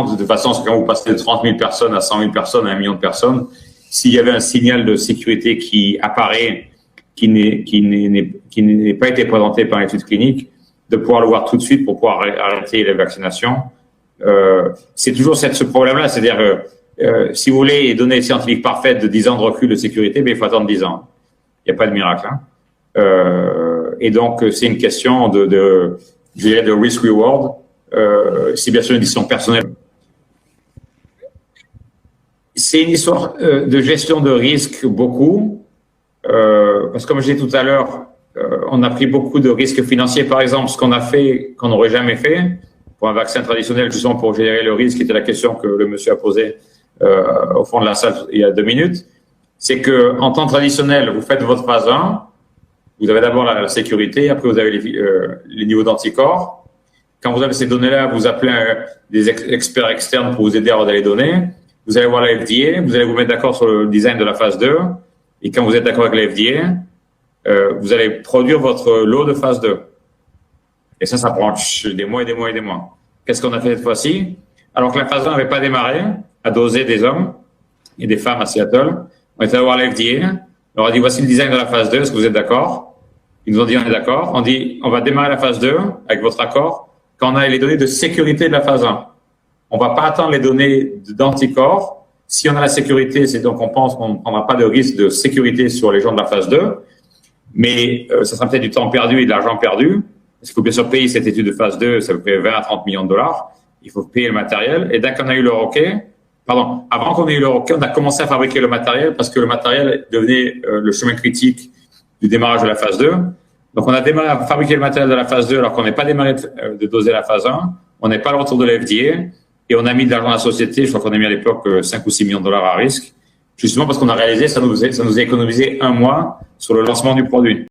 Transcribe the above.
de façon à ce que quand vous passez de 30 000 personnes à 100 000 personnes à 1 million de personnes, s'il y avait un signal de sécurité qui apparaît, qui n'est pas été présenté par l'étude clinique, de pouvoir le voir tout de suite pour pouvoir arrêter les vaccinations. C'est toujours ce problème-là, c'est-à-dire si vous voulez des données scientifiques parfaites de 10 ans de recul de sécurité, mais il faut attendre 10 ans. Il n'y a pas de miracle. Et donc, c'est une question je dirais de risk-reward. C'est bien sûr une décision personnelle. C'est une histoire de gestion de risque beaucoup, parce que comme je disais tout à l'heure, on a pris beaucoup de risques financiers. Par exemple, ce qu'on a fait, qu'on n'aurait jamais fait pour un vaccin traditionnel, justement pour gérer le risque, qui était la question que le monsieur a posée au fond de la salle il y a 2 minutes, c'est que en temps traditionnel, vous faites votre phase 1, vous avez d'abord la sécurité, après vous avez les niveaux d'anticorps. Quand vous avez ces données-là, vous appelez des experts externes pour vous aider à avoir les données. Vous allez voir la FDA, vous allez vous mettre d'accord sur le design de la phase 2. Et quand vous êtes d'accord avec la FDA, vous allez produire votre lot de phase 2. Et ça prend des mois et des mois et des mois. Qu'est-ce qu'on a fait cette fois-ci? Alors que la phase 1 n'avait pas démarré, à doser des hommes et des femmes à Seattle, on est allé voir la FDA, on leur a dit voici le design de la phase 2, est-ce que vous êtes d'accord? Ils nous ont dit on est d'accord. On dit on va démarrer la phase 2 avec votre accord quand on a les données de sécurité de la phase 1. On va pas attendre les données d'anticorps. Si on a la sécurité, c'est donc on pense qu'on ne prendra pas de risque de sécurité sur les gens de la phase 2, mais ça sera peut-être du temps perdu et de l'argent perdu. Parce qu'il faut bien sûr payer cette étude de phase 2, ça vous fait 20 à 30 millions de dollars. Il faut payer le matériel. Et dès qu'on a eu le OK, avant qu'on ait eu le OK, on a commencé à fabriquer le matériel parce que le matériel devenait le chemin critique du démarrage de la phase 2. Donc, on a démarré à fabriquer le matériel de la phase 2 alors qu'on n'est pas démarré de doser la phase 1. On n'est pas le retour de la FDA et on a mis de l'argent à la société. Je crois qu'on a mis à l'époque 5 ou 6 millions de dollars à risque, justement parce qu'on a réalisé ça nous a économisé 1 mois sur le lancement du produit.